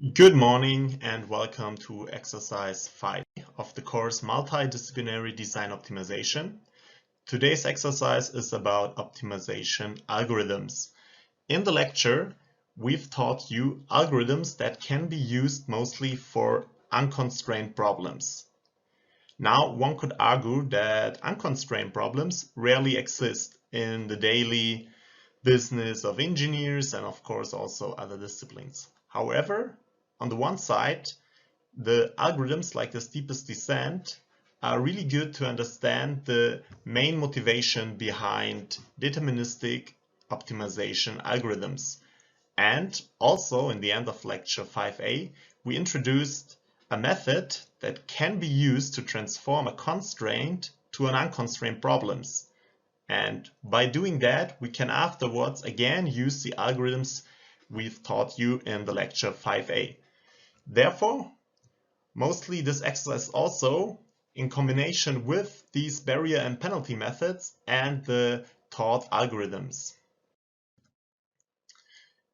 Good morning and welcome to exercise 5 of the course Multidisciplinary Design Optimization. Today's exercise is about optimization algorithms. In the lecture, we've taught you algorithms that can be used mostly for unconstrained problems. Now, one could argue that unconstrained problems rarely exist in the daily business of engineers and of course also other disciplines. However, on the one side, the algorithms like the steepest descent are really good to understand the main motivation behind deterministic optimization algorithms. And also in the end of lecture 5a, we introduced a method that can be used to transform a constraint to an unconstrained problems. And by doing that, we can afterwards again use the algorithms we've taught you in the lecture 5a. Therefore, mostly this exercise also in combination with these barrier and penalty methods and the taught algorithms.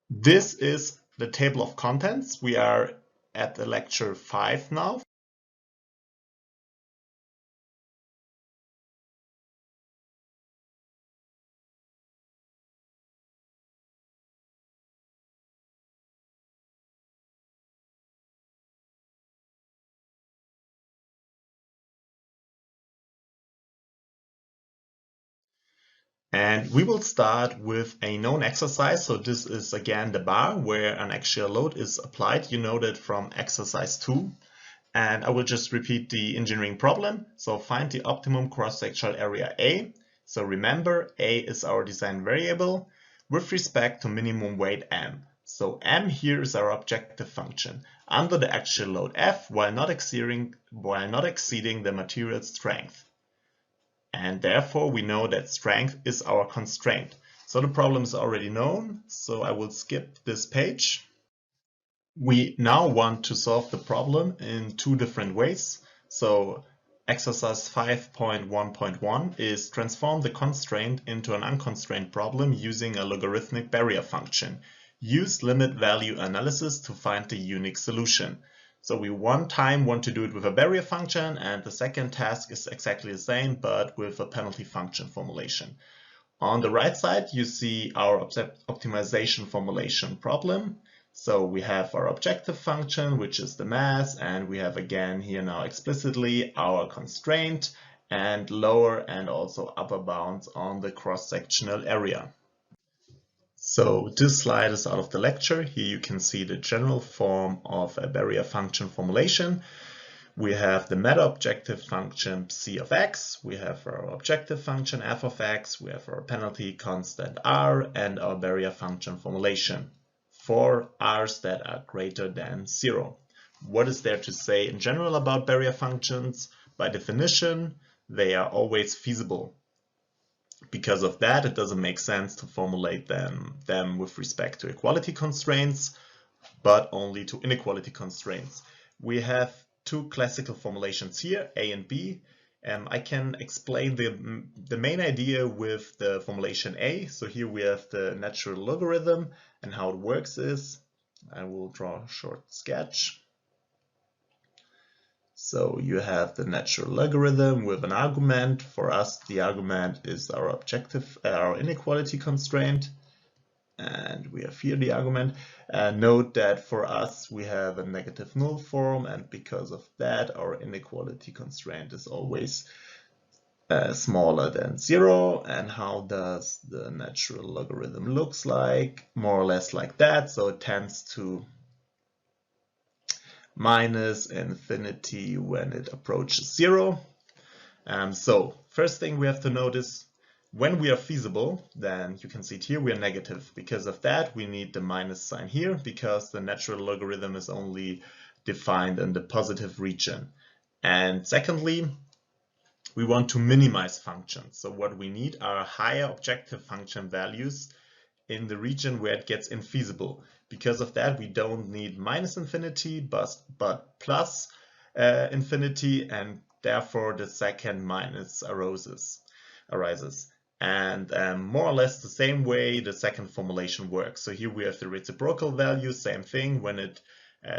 This is the table of contents. We are at the lecture 5 now. And we will start with a known exercise. So this is again the bar where an axial load is applied. You know that from exercise 2. And I will just repeat the engineering problem. So find the optimum cross-sectional area A. So remember, A is our design variable with respect to minimum weight M. So M here is our objective function under the axial load F while not exceeding the material strength. And therefore we know that strength is our constraint. So the problem is already known, so I will skip this page. We now want to solve the problem in two different ways. So exercise 5.1.1 is transform the constraint into an unconstrained problem using a logarithmic barrier function. Use limit value analysis to find the unique solution. So we one time want to do it with a barrier function, and the second task is exactly the same, but with a penalty function formulation. On the right side, you see our optimization formulation problem. So we have our objective function, which is the mass, and we have again here now explicitly our constraint and lower and also upper bounds on the cross-sectional area. So this slide is out of the lecture. Here you can see the general form of a barrier function formulation. We have the meta-objective function c of x, we have our objective function f of x, we have our penalty constant r, and our barrier function formulation for r's that are greater than 0. What is there to say in general about barrier functions? By definition, they are always feasible. Because of that, it doesn't make sense to formulate them with respect to equality constraints, but only to inequality constraints. We have two classical formulations here, A and B. I can explain the main idea with the formulation A. So here we have the natural logarithm, and how it works is, I will draw a short sketch. So you have the natural logarithm with an argument. For us, the argument is our objective, our inequality constraint. And we have here the argument. Note that for us, we have a negative null form, and because of that, our inequality constraint is always smaller than 0. And how does the natural logarithm looks like? More or less like that. So it tends to minus infinity when it approaches 0. So first thing we have to notice, when we are feasible, then you can see it here, we are negative. Because of that, we need the minus sign here, because the natural logarithm is only defined in the positive region. And secondly, we want to minimize functions. So what we need are higher objective function values in the region where it gets infeasible. Because of that, we don't need minus infinity, but plus infinity, and therefore the second minus arises. And more or less the same way the second formulation works. So here we have the reciprocal value, same thing. When it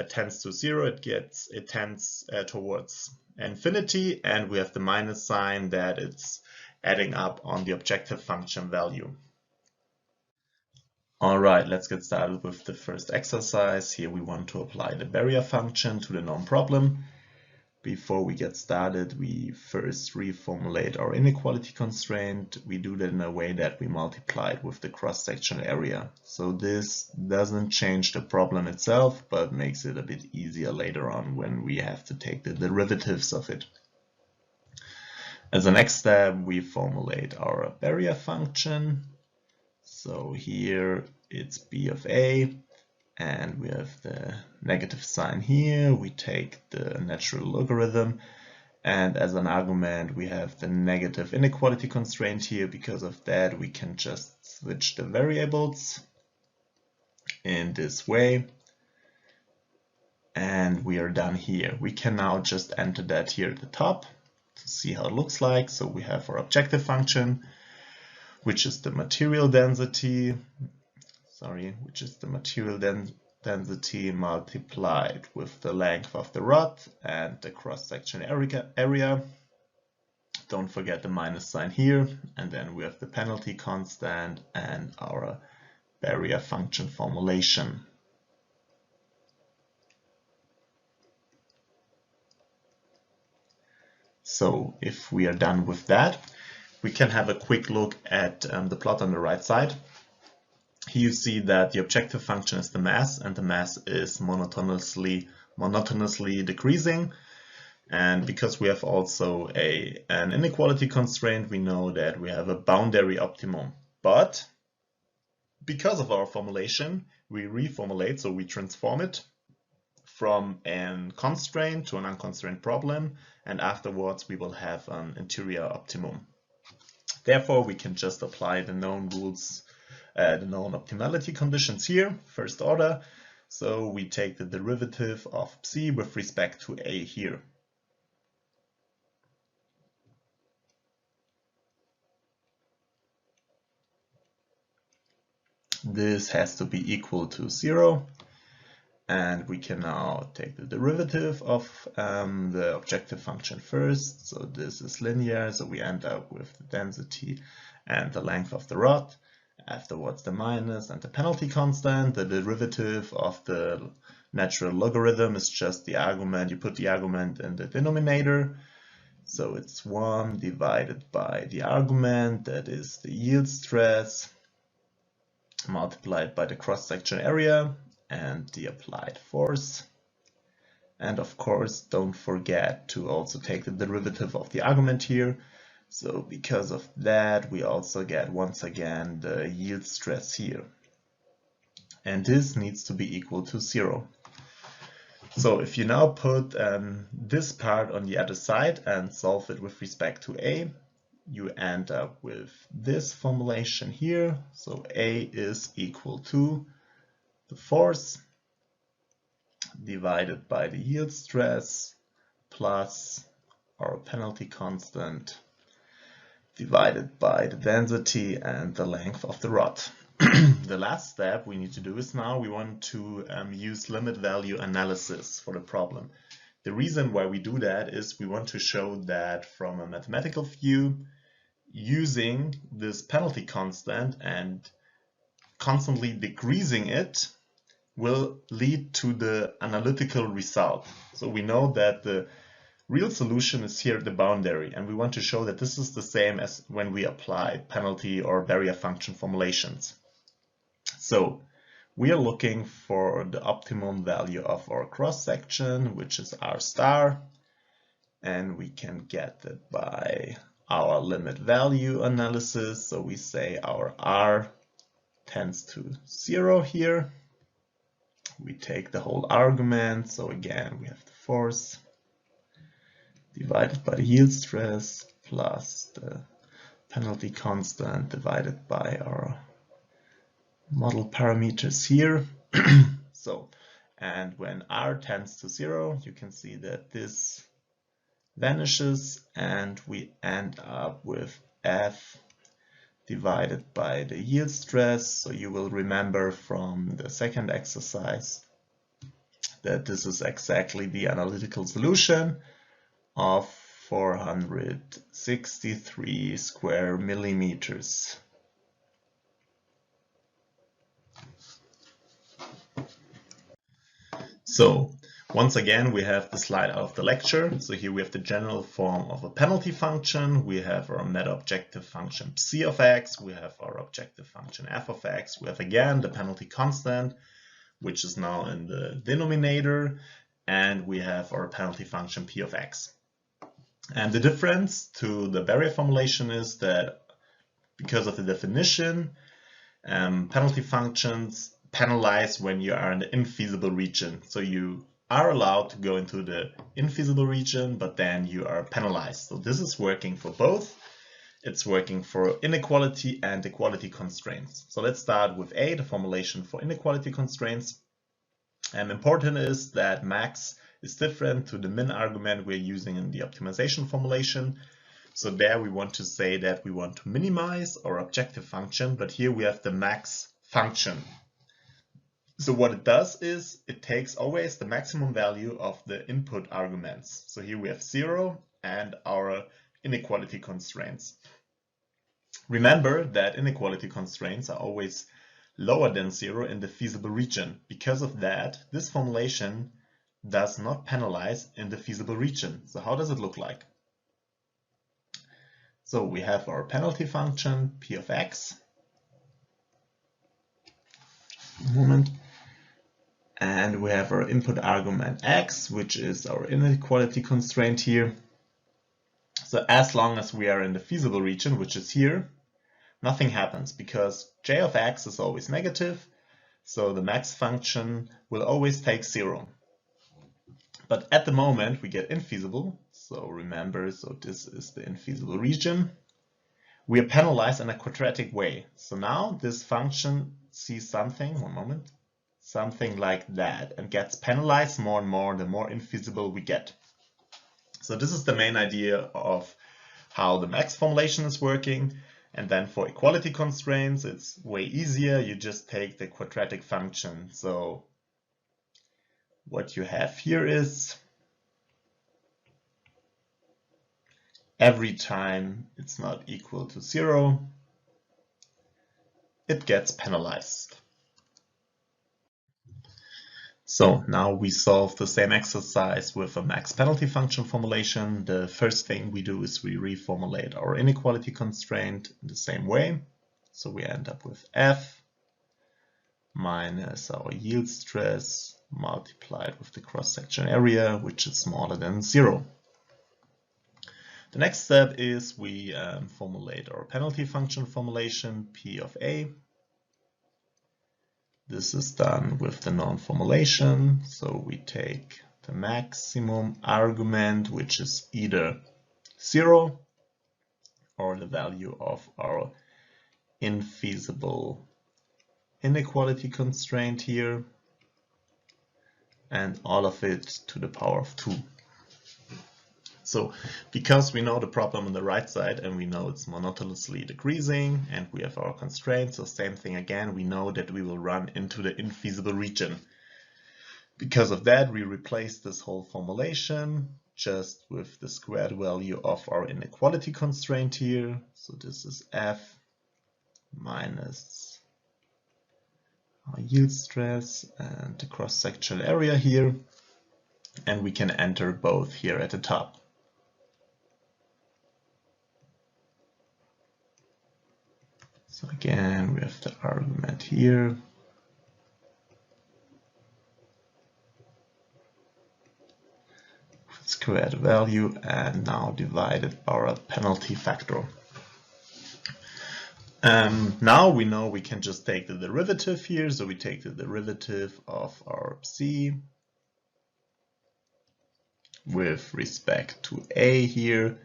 tends to 0, it tends towards infinity, and we have the minus sign that it's adding up on the objective function value. All right, let's get started with the first exercise. Here we want to apply the barrier function to the known problem. Before we get started, we first reformulate our inequality constraint. We do that in a way that we multiply it with the cross-sectional area. So this doesn't change the problem itself, but makes it a bit easier later on when we have to take the derivatives of it. As a next step, we formulate our barrier function. So here it's b of a, and we have the negative sign here. We take the natural logarithm, and as an argument we have the negative inequality constraint here. Because of that, we can just switch the variables in this way, and we are done here. We can now just enter that here at the top to see how it looks like. So we have our objective function, which is the material density, density multiplied with the length of the rod and the cross-sectional area. Don't forget the minus sign here, and then we have the penalty constant and our barrier function formulation. So if we are done with that, we can have a quick look at the plot on the right side. Here you see that the objective function is the mass, and the mass is monotonously decreasing. And because we have also an inequality constraint, we know that we have a boundary optimum. But because of our formulation, we reformulate, so we transform it from a constraint to an unconstrained problem, and afterwards we will have an interior optimum. Therefore, we can just apply the known rules, the known optimality conditions here, first order. So we take the derivative of psi with respect to a here. This has to be equal to 0. And we can now take the derivative of the objective function first. So this is linear, so we end up with the density and the length of the rod. Afterwards the minus and the penalty constant. The derivative of the natural logarithm is just the argument. You put the argument in the denominator. So it's 1 divided by the argument, that is the yield stress, multiplied by the cross-sectional area and the applied force. And of course, don't forget to also take the derivative of the argument here. So because of that, we also get once again the yield stress here. And this needs to be equal to 0. So if you now put this part on the other side and solve it with respect to a, you end up with this formulation here. So a is equal to the force divided by the yield stress plus our penalty constant divided by the density and the length of the rod. The last step we need to do is now we want to use limit value analysis for the problem. The reason why we do that is we want to show that from a mathematical view, using this penalty constant and constantly decreasing it will lead to the analytical result. So we know that the real solution is here at the boundary, and we want to show that this is the same as when we apply penalty or barrier function formulations. So we are looking for the optimum value of our cross-section, which is r star, and we can get it by our limit value analysis. So we say our r tends to 0 here. We take the whole argument, so again we have the force divided by the yield stress plus the penalty constant divided by our model parameters here. So, and when r tends to 0, you can see that this vanishes and we end up with F divided by the yield stress. So you will remember from the second exercise that this is exactly the analytical solution of 463 square millimeters. So once again, we have the slide out of the lecture. So here we have the general form of a penalty function. We have our meta-objective function psi of x. We have our objective function f of x. We have again the penalty constant, which is now in the denominator. And we have our penalty function p of x. And the difference to the barrier formulation is that because of the definition, penalty functions penalize when you are in the infeasible region. So you are allowed to go into the infeasible region, but then you are penalized. So this is working for both. It's working for inequality and equality constraints. So let's start with A, the formulation for inequality constraints. Important is that max is different to the min argument we're using in the optimization formulation. So there we want to say that we want to minimize our objective function, but here we have the max function. So what it does is it takes always the maximum value of the input arguments. So here we have 0 and our inequality constraints. Remember that inequality constraints are always lower than 0 in the feasible region. Because of that, this formulation does not penalize in the feasible region. So how does it look like? So we have our penalty function p of x. And we have our input argument x, which is our inequality constraint here. So as long as we are in the feasible region, which is here, nothing happens because j of x is always negative. So the max function will always take 0. But at the moment we get infeasible. So remember, so this is the infeasible region. We are penalized in a quadratic way. So now this function sees something, something like that, and gets penalized more and more the more infeasible we get. So this is the main idea of how the max formulation is working. And then for equality constraints, it's way easier. You just take the quadratic function. So what you have here is every time it's not equal to 0, it gets penalized. So now we solve the same exercise with a max penalty function formulation. The first thing we do is we reformulate our inequality constraint in the same way. So we end up with f minus our yield stress multiplied with the cross-section area, which is smaller than 0. The next step is we formulate our penalty function formulation p of a. This is done with the known formulation. So we take the maximum argument, which is either 0 or the value of our infeasible inequality constraint here, and all of it to the power of 2. So because we know the problem on the right side and we know it's monotonously decreasing and we have our constraints, so same thing again, we know that we will run into the infeasible region. Because of that, we replace this whole formulation just with the squared value of our inequality constraint here. So this is f minus our yield stress and the cross-sectional area here. And we can enter both here at the top. So again, we have the argument here. Squared value and now divided by our penalty factor. Now we know we can just take the derivative here. So we take the derivative of our psi with respect to a here,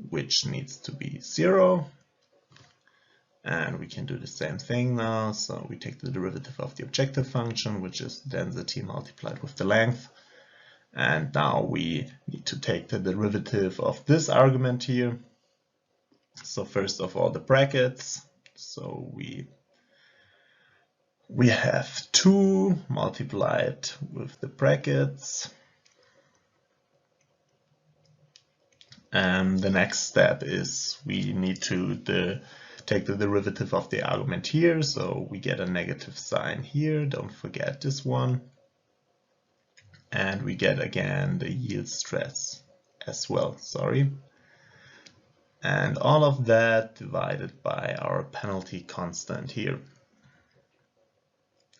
which needs to be 0. And we can do the same thing now. So we take the derivative of the objective function, which is density multiplied with the length. And now we need to take the derivative of this argument here. So first of all, the brackets. So we we have 2 multiplied with the brackets. The next step is we need to take the derivative of the argument here, so we get a negative sign here, don't forget this one. And we get again the yield stress as well, sorry. And all of that divided by our penalty constant here.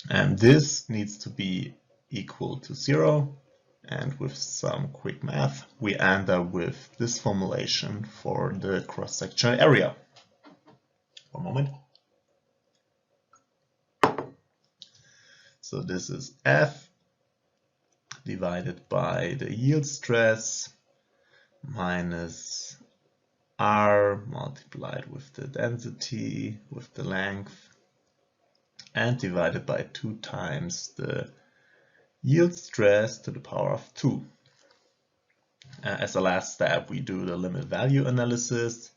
And this needs to be equal to 0. And with some quick math, we end up with this formulation for the cross-sectional area. One moment. So this is F divided by the yield stress minus R multiplied with the density, with the length, and divided by 2 times the yield stress to the power of 2. As a last step, we do the limit value analysis.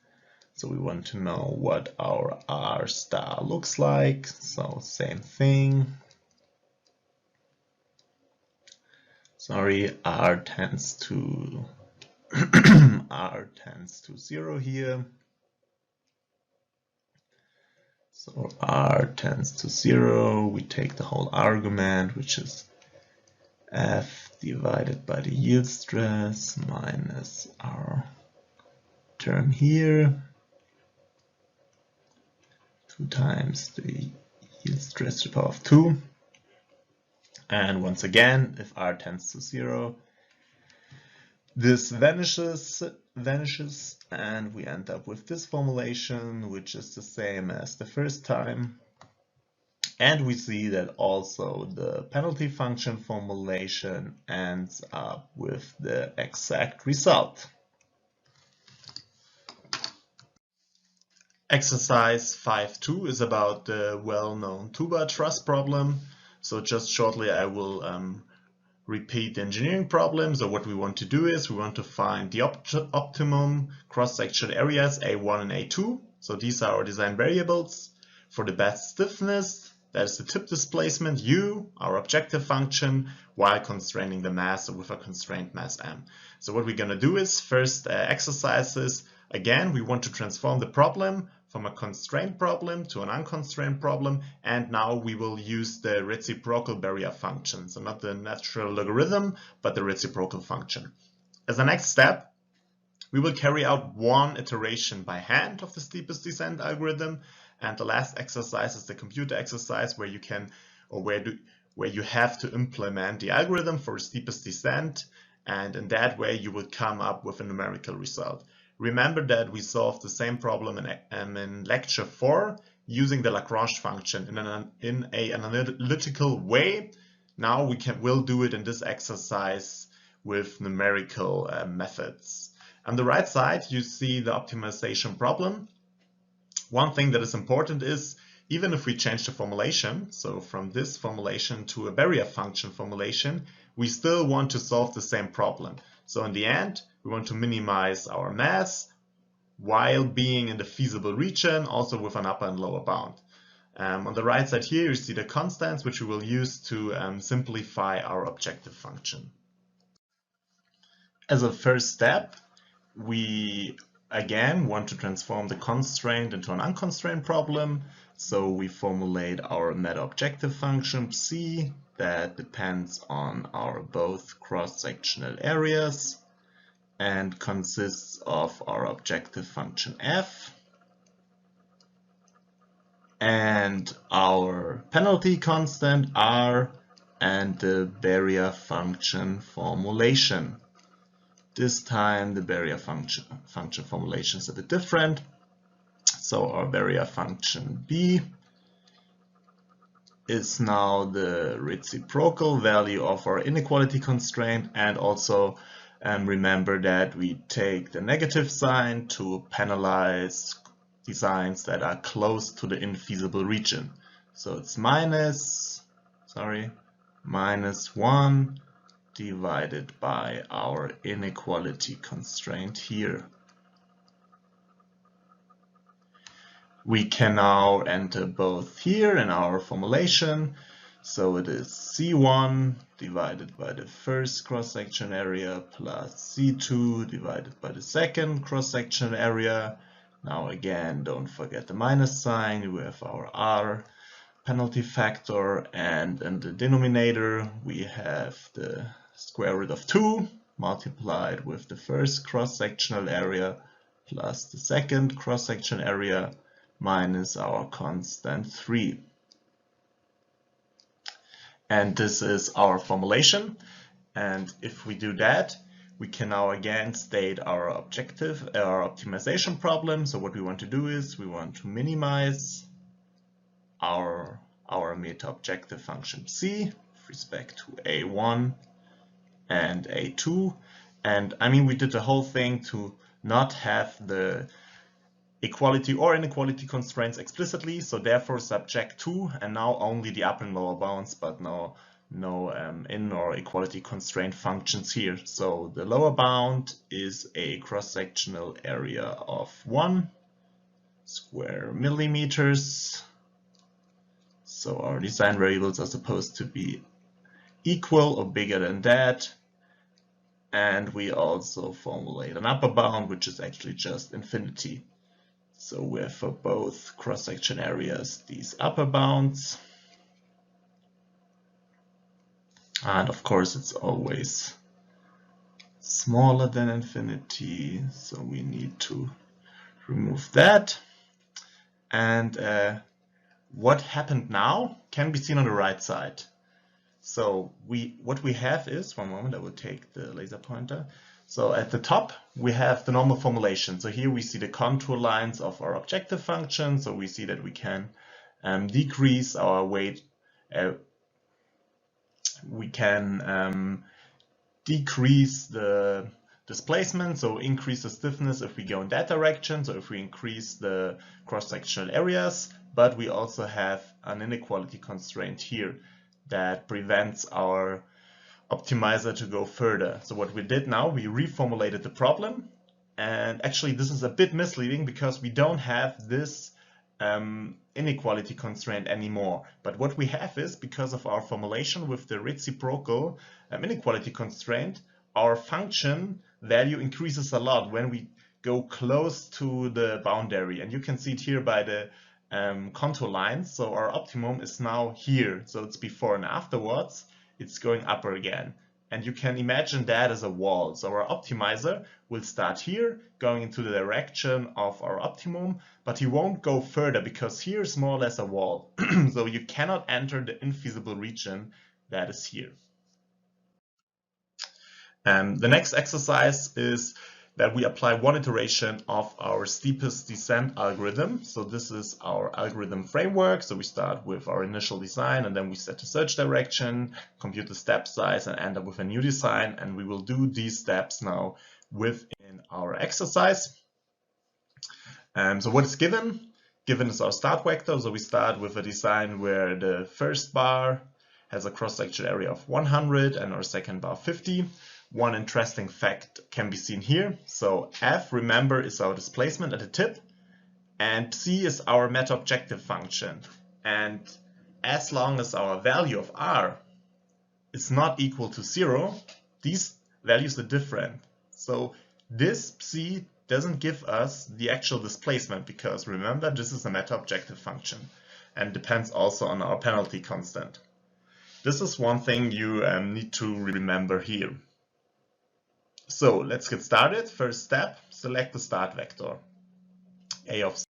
So we want to know what our R star looks like. So same thing. Sorry, R tends to R tends to 0 here. So R tends to 0. We take the whole argument, which is F divided by the yield stress minus our term here, 2 times the yield stress to the power of 2. And once again, if R tends to 0, this vanishes, and we end up with this formulation, which is the same as the first time. And we see that also the penalty function formulation ends up with the exact result. Exercise 5.2 is about the well-known two-bar truss problem. So just shortly I will repeat the engineering problem. So what we want to do is we want to find the optimum cross-sectional areas A1 and A2. So these are our design variables. For the best stiffness, that is the tip displacement U, our objective function, while constraining the mass with a constrained mass M. So what we're going to do is first exercises. Again, we want to transform the problem from a constrained problem to an unconstrained problem, and now we will use the reciprocal barrier function. So not the natural logarithm, but the reciprocal function. As a next step, we will carry out one iteration by hand of the steepest descent algorithm. And the last exercise is the computer exercise where you can, or where you have to implement the algorithm for steepest descent, and in that way you will come up with a numerical result. Remember that we solved the same problem in lecture 4 using the Lagrange function in an analytical way. Now we'll do it in this exercise with numerical methods. On the right side you see the optimization problem. One thing that is important is, even if we change the formulation, so from this formulation to a barrier function formulation, we still want to solve the same problem. So in the end, we want to minimize our mass while being in the feasible region, also with an upper and lower bound. On the right side here, you see the constants, which we will use to simplify our objective function. As a first step, we again want to transform the constraint into an unconstrained problem. So we formulate our meta objective function psi that depends on our both cross-sectional areas and consists of our objective function f and our penalty constant r and the barrier function formulation. This time the barrier function formulation is a bit different. So our barrier function b is now the reciprocal value of our inequality constraint, and also remember that we take the negative sign to penalize designs that are close to the infeasible region. So it's minus 1 divided by our inequality constraint here. We can now enter both here in our formulation. So it is C1 divided by the first cross-section area plus C2 divided by the second cross-section area. Now again, don't forget the minus sign. We have our R penalty factor, and in the denominator we have the square root of 2 multiplied with the first cross-sectional area plus the second cross-section area minus our constant 3. And this is our formulation. And if we do that, we can now again state our objective, our optimization problem. So what we want to do is we want to minimize our meta objective function C with respect to A1 and A2. And I mean, we did the whole thing to not have the equality or inequality constraints explicitly, so therefore subject to and now only the upper and lower bounds, but no in or equality constraint functions here. So the lower bound is a cross-sectional area of 1 square millimeters. So our design variables are supposed to be equal or bigger than that. And we also formulate an upper bound, which is actually just infinity. So we have for both cross-section areas these upper bounds. And of course, it's always smaller than infinity. So we need to remove that. And what happened now can be seen on the right side. So what we have is, one moment, I will take the laser pointer. So at the top, we have the normal formulation. So here we see the contour lines of our objective function. So we see that we can decrease our weight. We can decrease the displacement, so increase the stiffness if we go in that direction. So if we increase the cross-sectional areas, but we also have an inequality constraint here that prevents our optimizer to go further. So what we did now, we reformulated the problem, and actually this is a bit misleading because we don't have this inequality constraint anymore. But what we have is, because of our formulation with the reciprocal inequality constraint, our function value increases a lot when we go close to the boundary. And you can see it here by the contour lines. So our optimum is now here. So it's before and afterwards. It's going up again. And you can imagine that as a wall. So our optimizer will start here, going into the direction of our optimum, but he won't go further because here is more or less a wall. So you cannot enter the infeasible region that is here. The next exercise is that we apply one iteration of our steepest descent algorithm. So this is our algorithm framework. So we start with our initial design, and then we set the search direction, compute the step size, and end up with a new design. And we will do these steps now within our exercise. So what is given? Given is our start vector. So we start with a design where the first bar has a cross-section area of 100 and our second bar 50. One interesting fact can be seen here. So F, remember, is our displacement at the tip, and C is our meta objective function. And as long as our value of R is not equal to 0, these values are different. So this C doesn't give us the actual displacement because, remember, this is a meta objective function and depends also on our penalty constant. This is one thing you need to remember here. So let's get started. First step, select the start vector, A of C.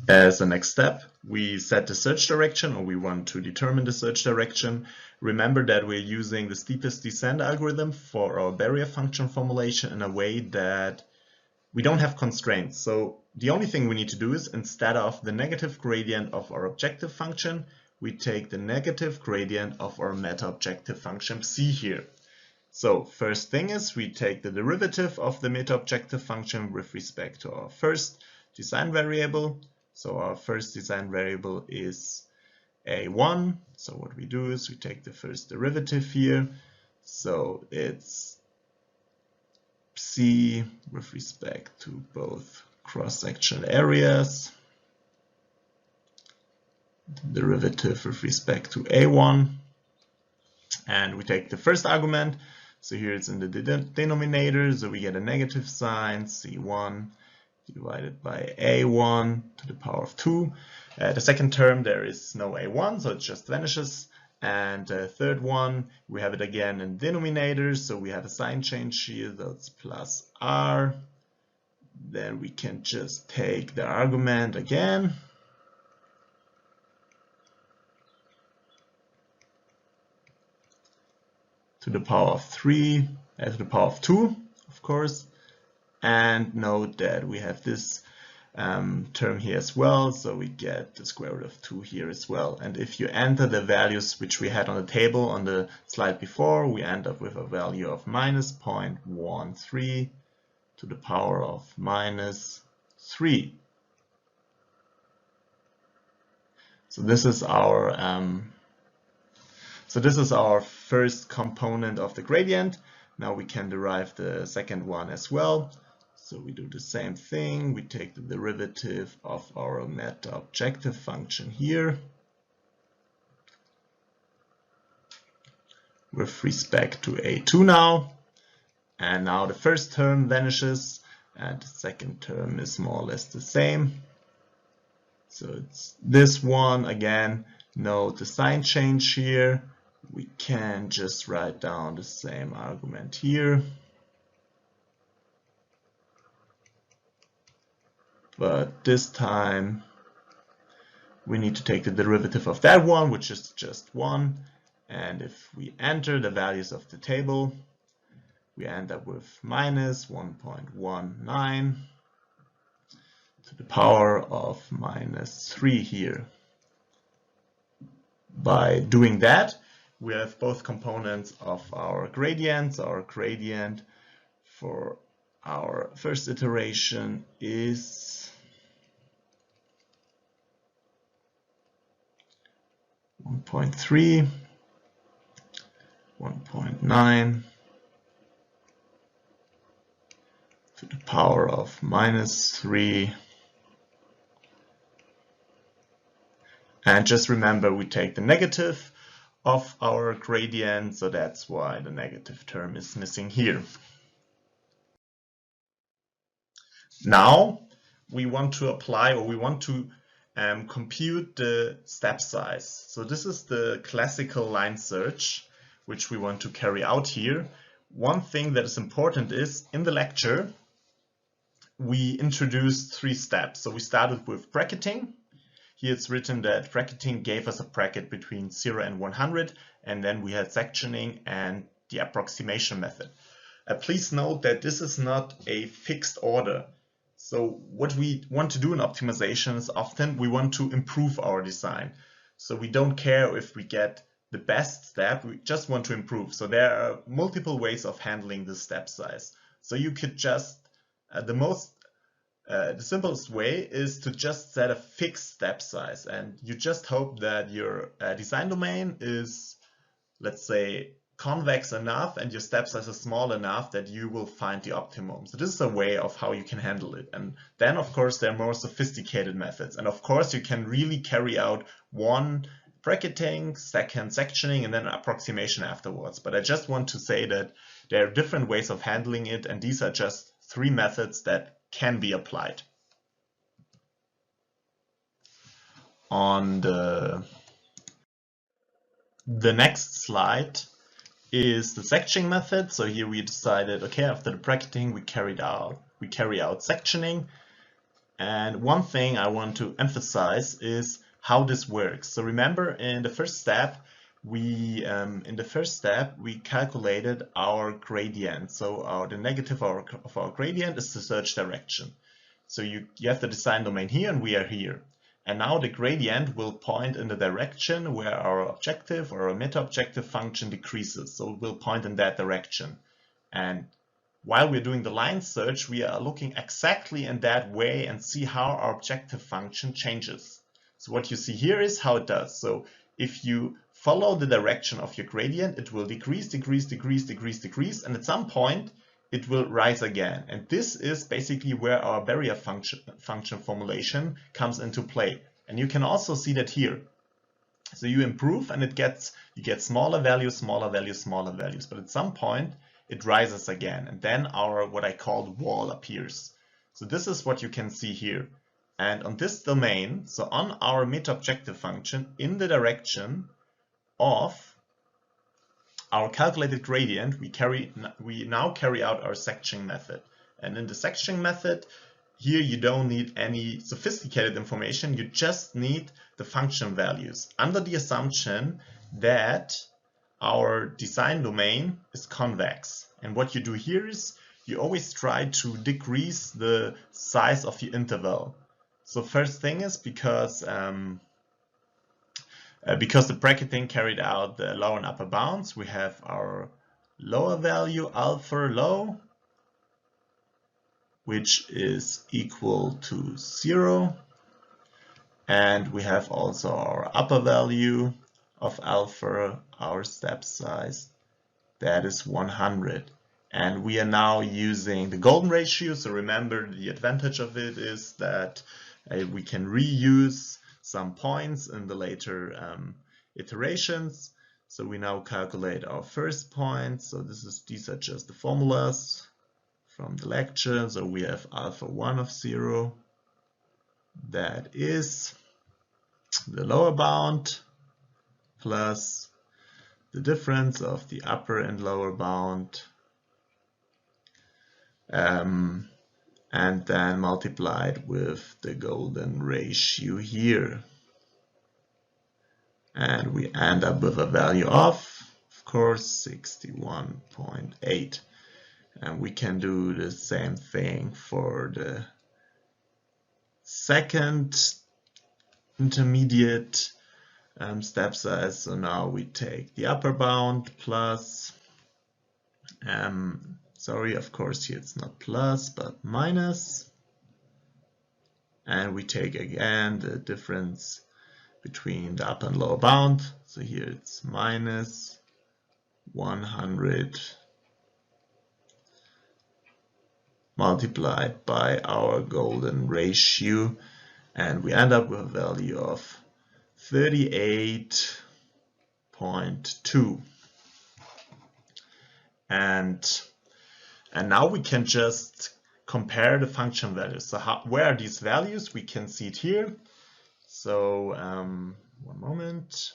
As a next step, we set the search direction, or we want to determine the search direction. Remember that we're using the steepest descent algorithm for our barrier function formulation in a way that we don't have constraints. So the only thing we need to do is, instead of the negative gradient of our objective function, we take the negative gradient of our meta objective function C here. So first thing is we take the derivative of the meta objective function with respect to our first design variable. So our first design variable is A1. So what we do is we take the first derivative here. So it's C with respect to both cross-sectional areas derivative with respect to a1, and we take the first argument. So here it's in the denominator, so we get a negative sign, c1 divided by a1 to the power of 2. The second term, there is no a1, so it just vanishes. And the third one, we have it again in denominator, so we have a sign change here, that's plus r. Then we can just take the argument again. To the power of 3, to the power of 2, of course. And note that we have this term here as well, so we get the square root of 2 here as well. And if you enter the values which we had on the table on the slide before, we end up with a value of minus 0.13 to the power of minus 3. So this is our first component of the gradient. Now we can derive the second one as well. So we do the same thing. We take the derivative of our meta objective function here with respect to a2 now. And now the first term vanishes and the second term is more or less the same. So it's this one again. Note the sign change here. We can just write down the same argument here. But this time we need to take the derivative of that one, which is just 1. And if we enter the values of the table, we end up with minus 1.19 to the power of minus 3 here. By doing that, we have both components of our gradient. Our gradient for our first iteration is 1.3, 1.9 to the power of minus 3. And just remember, we take the negative of our gradient, so that's why the negative term is missing here. Now we want to apply, or we want to compute the step size. So this is the classical line search which we want to carry out here. One thing that is important is in the lecture we introduced 3 steps. So we started with bracketing. Here it's written that bracketing gave us a bracket between 0 and 100, and then we had sectioning and the approximation method. Please note that this is not a fixed order. So what we want to do in optimization is often we want to improve our design. So we don't care if we get the best step, we just want to improve. So there are multiple ways of handling the step size. So you could just, the simplest way is to just set a fixed step size, and you just hope that your design domain is, let's say, convex enough and your step size is small enough that you will find the optimum. So this is a way of how you can handle it. And then of course there are more sophisticated methods, and of course you can really carry out one bracketing, second sectioning, and then approximation afterwards. But I just want to say that there are different ways of handling it, and these are just 3 methods that can be applied. On the next slide is the sectioning method. So here we decided, okay, after the bracketing we carry out sectioning. And one thing I want to emphasize is how this works. So remember, in the first step we calculated our gradient. So the negative of our gradient is the search direction. So you have the design domain here and we are here. And now the gradient will point in the direction where our objective or our meta-objective function decreases. So it will point in that direction. And while we're doing the line search, we are looking exactly in that way and see how our objective function changes. So what you see here is how it does. So if you follow the direction of your gradient, it will decrease, decrease, decrease, decrease, decrease, and at some point it will rise again. And this is basically where our barrier function formulation comes into play. And you can also see that here. So you improve and you get smaller values, smaller values, smaller values. But at some point it rises again, and then our what I call wall appears. So this is what you can see here. And on this domain, so on our meta-objective function in the direction of our calculated gradient, we now carry out our sectioning method. And in the sectioning method, here you don't need any sophisticated information, you just need the function values under the assumption that our design domain is convex. And what you do here is you always try to decrease the size of the interval. So first thing is because the bracketing carried out the lower and upper bounds, we have our lower value alpha low, which is equal to 0. And we have also our upper value of alpha, our step size, that is 100. And we are now using the golden ratio. So remember, the advantage of it is that we can reuse some points in the later iterations. So we now calculate our first point. So these are just the formulas from the lecture. So we have alpha 1 of 0. That is the lower bound plus the difference of the upper and lower bound, and then multiplied with the golden ratio here. And we end up with a value of course, 61.8. And we can do the same thing for the second intermediate step size. So now we take the upper bound plus, sorry, of course here it's not plus but minus, and we take again the difference between the upper and lower bound. So here it's minus 100 multiplied by our golden ratio, and we end up with a value of 38.2. And now we can just compare the function values. So where are these values? We can see it here. So one moment.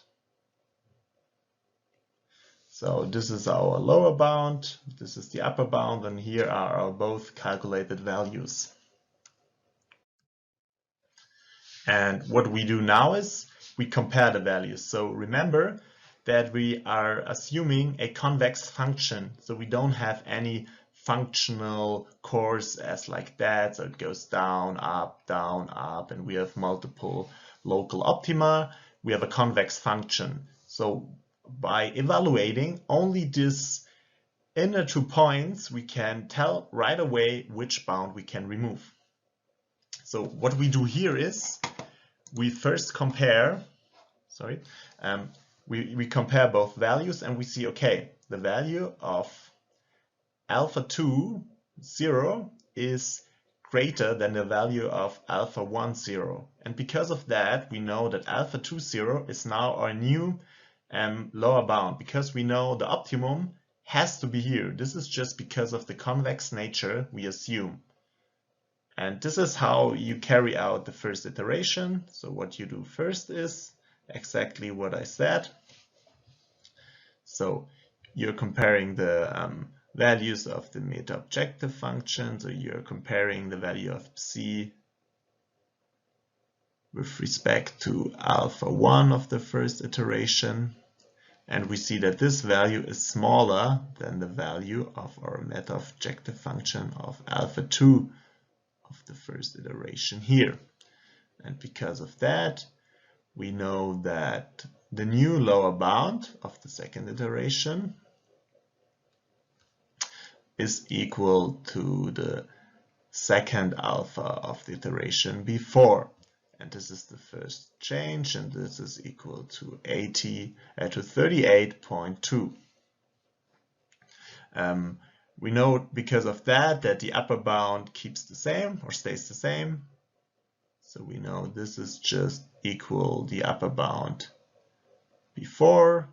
So this is our lower bound, this is the upper bound, and here are our both calculated values. And what we do now is we compare the values. So remember that we are assuming a convex function. So we don't have any functional course as like that. So it goes down, up, and we have multiple local optima. We have a convex function. So by evaluating only this inner 2 points, we can tell right away which bound we can remove. So what we do here is we first compare, we compare both values, and we see, okay, the value of alpha 2, 0 is greater than the value of alpha 1, 0. And because of that, we know that alpha 2, 0 is now our new lower bound, because we know the optimum has to be here. This is just because of the convex nature we assume. And this is how you carry out the first iteration. So what you do first is exactly what I said. So you're comparing the values of the meta-objective function. So you're comparing the value of psi with respect to alpha 1 of the first iteration. And we see that this value is smaller than the value of our meta-objective function of alpha 2 of the first iteration here. And because of that, we know that the new lower bound of the second iteration is equal to the second alpha of the iteration before. And this is the first change, and this is equal to 38.2. We know because of that the upper bound keeps the same or stays the same. So we know this is just equal the upper bound before,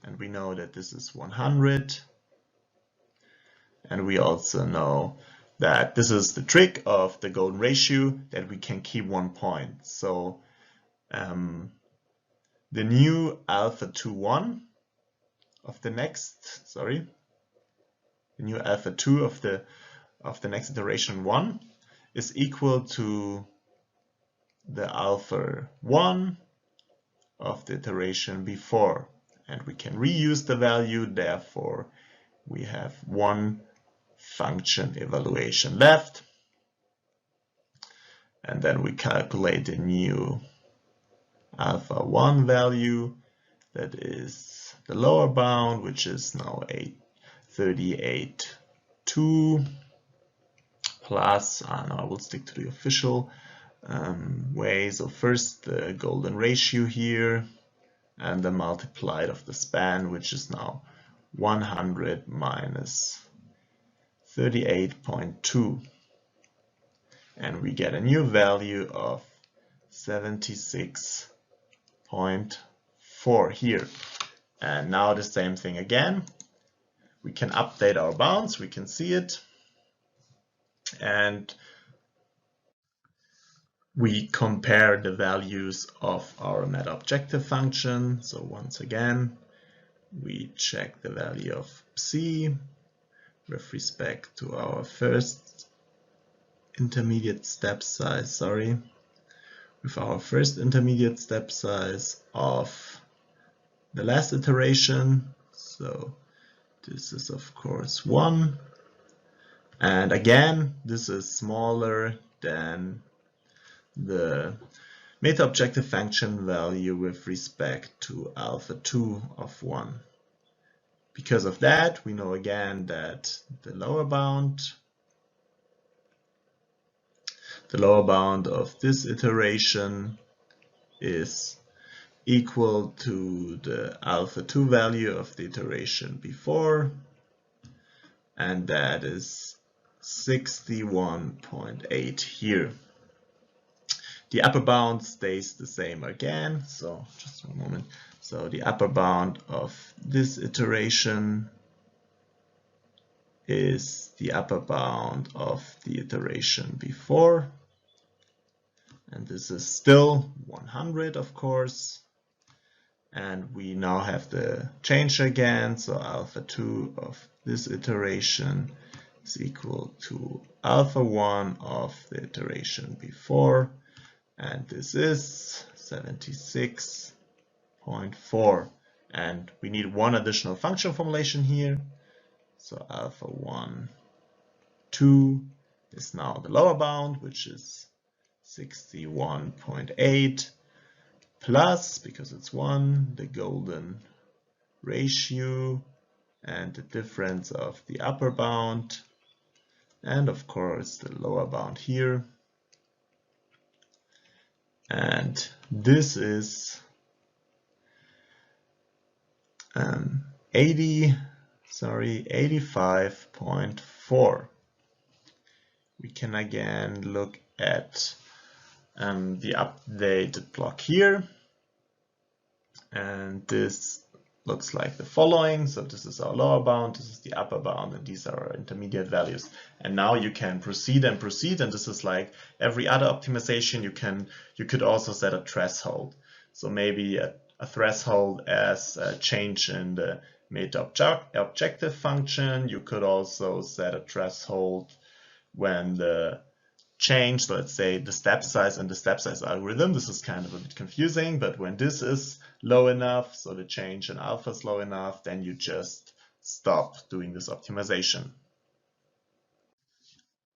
and we know that this is 100. And we also know that this is the trick of the golden ratio, that we can keep 1 point. So the new alpha 2 of the next, the new alpha 2 of the next iteration 1 is equal to the alpha 1 of the iteration before. And we can reuse the value, therefore we have one function evaluation left. And then we calculate the new alpha 1 value, that is the lower bound, which is now 38.2 plus, now I will stick to the official way. So first the golden ratio here, and then multiplied of the span, which is now 100 minus 38.2. And we get a new value of 76.4 here. And now the same thing again. We can update our bounds, we can see it. And we compare the values of our net objective function. So once again, we check the value of psi with respect to our first intermediate step size, with our first intermediate step size of the last iteration. So this is of course 1. And again, this is smaller than the meta objective function value with respect to alpha 2 of 1. Because of that, we know again that the lower bound of this iteration is equal to the alpha 2 value of the iteration before, and that is 61.8 here. The upper bound stays the same again, so just one moment. So the upper bound of this iteration is the upper bound of the iteration before, and this is still 100, of course. And we now have the change again, so alpha 2 of this iteration is equal to alpha 1 of the iteration before, and this is 76.4. And we need one additional function formulation here. So alpha 1, 2 is now the lower bound, which is 61.8 plus, because it's 1, the golden ratio and the difference of the upper bound, and of course the lower bound here. And this is 85.4. We can again look at the updated block here, and this looks like the following. So this is our lower bound, this is the upper bound, and these are our intermediate values. And now you can proceed and proceed, and this is like every other optimization. You could also set a threshold. So maybe a threshold as a change in the meta objective function. You could also set a threshold when the change, let's say the step size and the step size algorithm. This is kind of a bit confusing, but when this is low enough, so the change in alpha is low enough, then you just stop doing this optimization.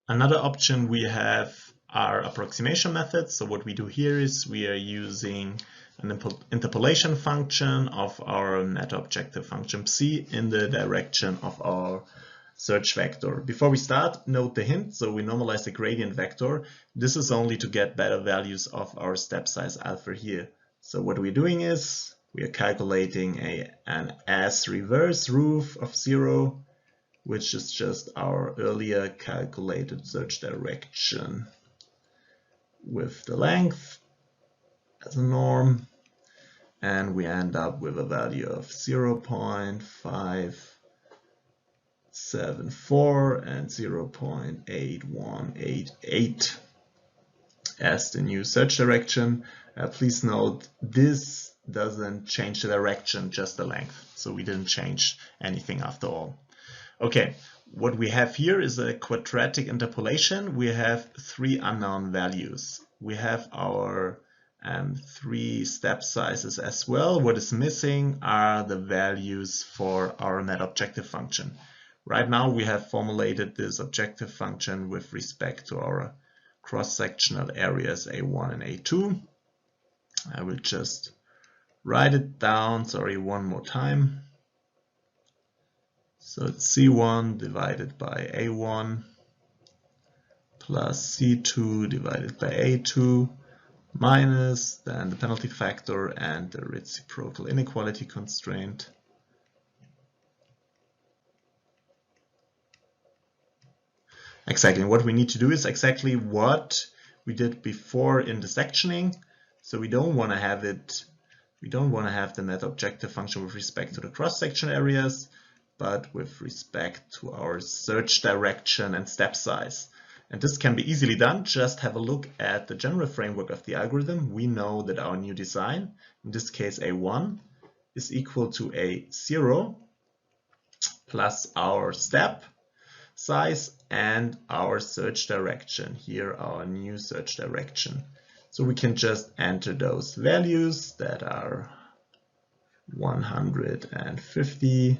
Another option we have are approximation methods. So what we do here is we are using an interpolation function of our meta objective function psi in the direction of our search vector. Before we start, note the hint. So we normalize the gradient vector. This is only to get better values of our step size alpha here. So what we're doing is we are calculating an S-reverse roof of 0, which is just our earlier calculated search direction with the length as a norm. and we end up with a value of 0.574 and 0.8188 as the new search direction. Please note this doesn't change the direction, just the length. So we didn't change anything after all. Okay, what we have here is a quadratic interpolation. We have three unknown values. We have our three step sizes as well. What is missing are the values for our net objective function. Right now we have formulated this objective function with respect to our cross-sectional areas A1 and A2. I will just write it down, one more time. So it's C1 divided by A1 plus C2 divided by A2 minus then the penalty factor and the reciprocal inequality constraint. Exactly, what we need to do is exactly what we did before in the sectioning. So we don't want to have the net objective function with respect to the cross-section areas, but with respect to our search direction and step size. And this can be easily done. Just have a look at the general framework of the algorithm. We know that our new design, in this case A1, is equal to A0 plus our step size and our search direction. Here our new search direction. So we can just enter those values that are 150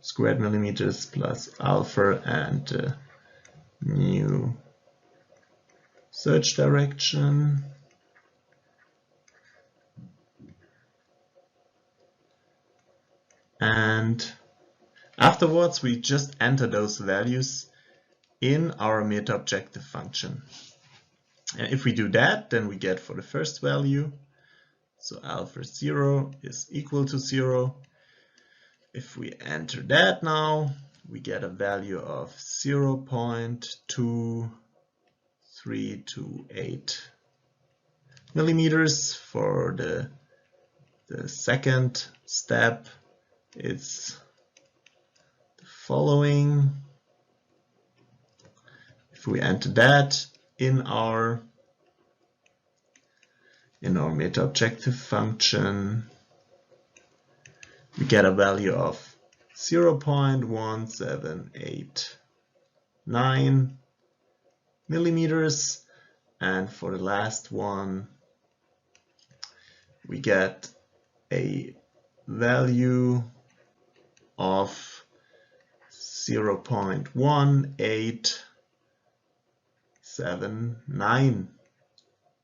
squared millimeters plus alpha and new search direction. And afterwards we just enter those values in our meta objective function. And if we do that, then we get for the first value, so alpha 0 is equal to 0. If we enter that now, we get a value of 0.2328 millimeters. For the second step, it's the following. If we enter that in our meta objective function, we get a value of 0.1789 millimeters, and for the last one we get a value of 0.1879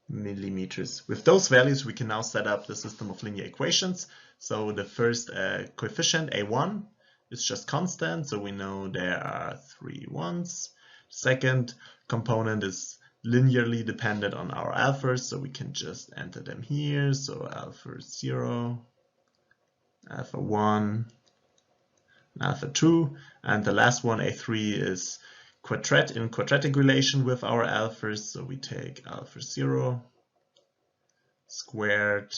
millimeters. With those values we can now set up the system of linear equations. So the first coefficient A1 is just constant, so we know there are 3 ones. Second component is linearly dependent on our alphas, so we can just enter them here. So alpha 0, alpha 1, alpha 2, and the last one, A3, is in quadratic relation with our alphas, so we take alpha 0 squared,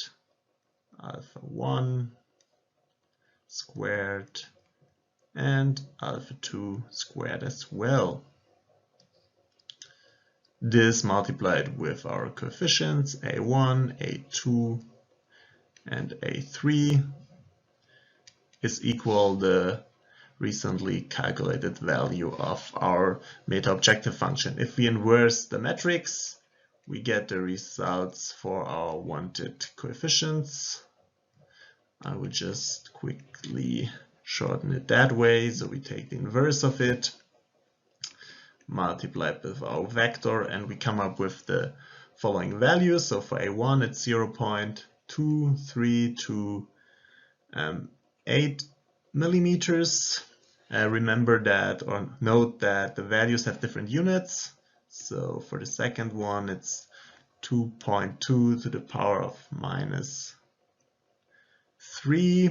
alpha 1 squared, and alpha 2 squared as well. This multiplied with our coefficients A1, A2, and A3 is equal the recently calculated value of our meta objective function. If we inverse the matrix, we get the results for our wanted coefficients. I will just quickly shorten it that way. So we take the inverse of it, multiply it with our vector, and we come up with the following values. So for A1 it's 0.2328 millimeters. Remember that, or note that the values have different units. So for the second one it's 2.2 to the power of minus 3.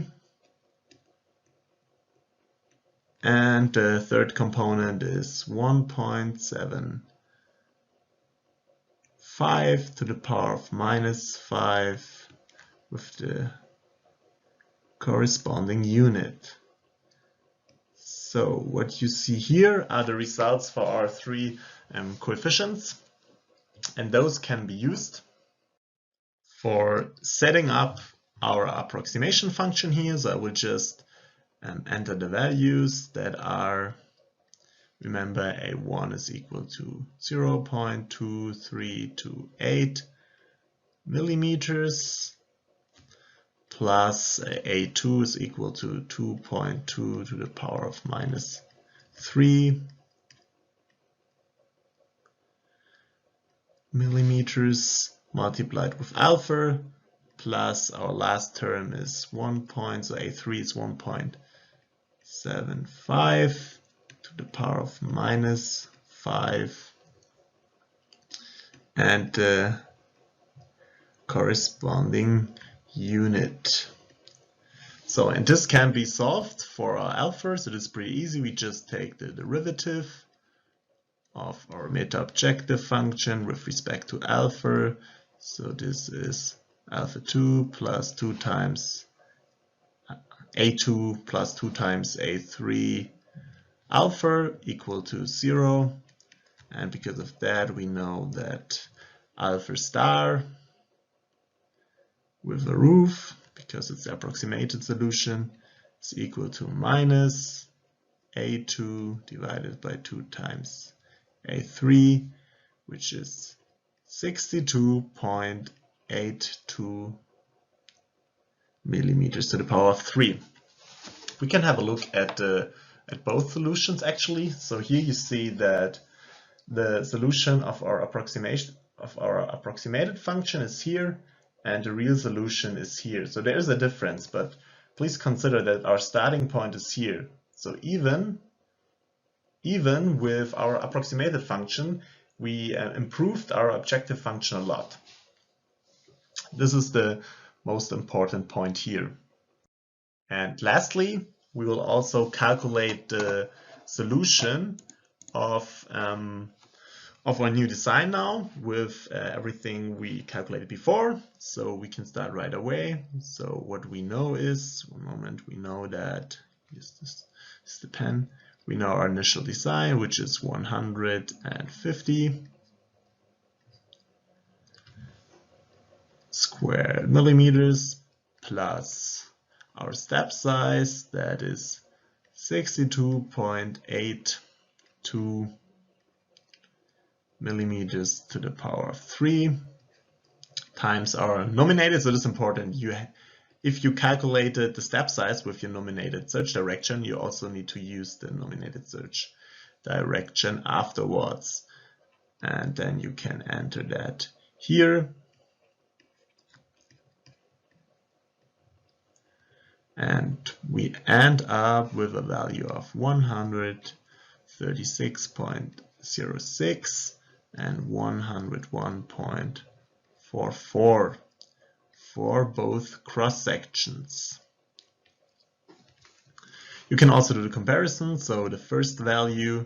And the third component is 1.74 5 to the power of minus 5 with the corresponding unit. So what you see here are the results for our three coefficients, and those can be used for setting up our approximation function here. So I will just enter the values that are, remember, A1 is equal to 0.2328 millimeters plus A2 is equal to 2.2 to the power of minus 3 millimeters multiplied with alpha plus our last term is 1 point, so A3 is 1.75 to the power of minus 5, and the corresponding unit. So, and this can be solved for our alpha, so it is pretty easy. We just take the derivative of our meta-objective function with respect to alpha. So this is alpha 2 plus 2 times A2 plus 2 times A3 alpha equal to 0. And because of that, we know that alpha star with the roof, because it's the approximated solution, is equal to minus A2 divided by 2 times A3, which is 62.82 millimeters to the power of 3. We can have a look at both solutions actually. So here you see that the solution of our approximated function is here, and the real solution is here. So there is a difference, but please consider that our starting point is here. So even with our approximated function, we improved our objective function a lot. This is the most important point here. And lastly, we will also calculate the solution of our new design now with everything we calculated before. So we can start right away. So what we know is, one moment, we know that, this is the pen, we know our initial design, which is 150 square millimeters plus our step size, that is 62.82 millimeters to the power of 3 times our nominated. So this is important. If you calculated the step size with your nominated search direction, you also need to use the nominated search direction afterwards. And then you can enter that here. And we end up with a value of 136.06 and 101.44 for both cross sections. You can also do the comparison. So the first value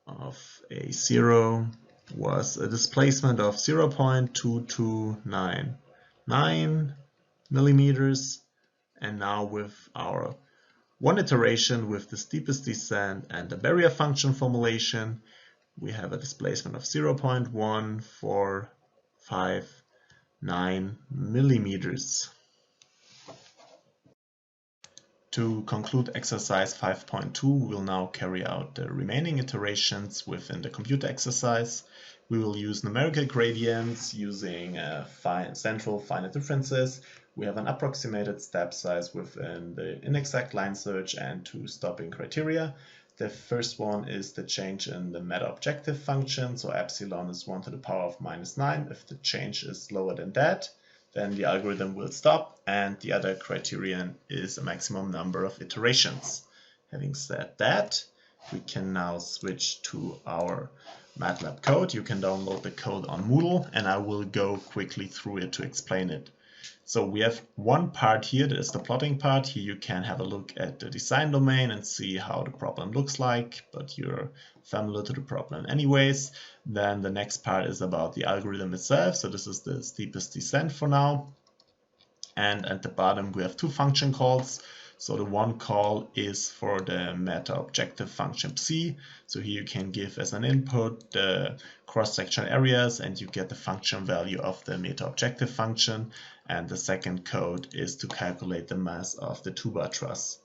of A0 was a displacement of 0.2299 millimeters. And now with our one iteration with the steepest descent and the barrier function formulation, we have a displacement of 0.1459 millimeters. To conclude exercise 5.2, we will now carry out the remaining iterations within the computer exercise. We will use numerical gradients using central finite differences. We have an approximated step size within the inexact line search and two stopping criteria. The first one is the change in the meta-objective function. So epsilon is 1 to the power of minus 9. If the change is lower than that, then the algorithm will stop. And the other criterion is a maximum number of iterations. Having said that, we can now switch to our MATLAB code. You can download the code on Moodle, and I will go quickly through it to explain it. So we have one part here, that is the plotting part. Here you can have a look at the design domain and see how the problem looks like, but you're familiar to the problem anyways. Then the next part is about the algorithm itself. So this is the steepest descent for now. And at the bottom we have two function calls. So the one call is for the meta objective function psi. So here you can give as an input the cross-section areas and you get the function value of the meta objective function. And the second code is to calculate the mass of the 2-bar truss.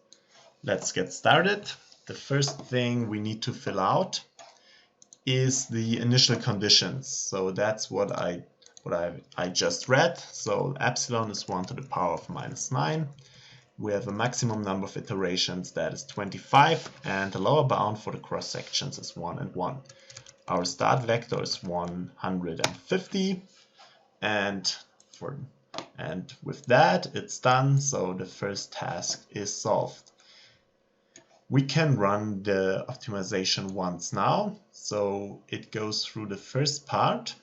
Let's get started. The first thing we need to fill out is the initial conditions. So that's what I just read. So epsilon is 1 to the power of -9. We have a maximum number of iterations, that is 25, and the lower bound for the cross sections is 1 and 1. Our start vector is 150, and with that it's done. So the first task is solved. We can run the optimization once now. So it goes through the first part.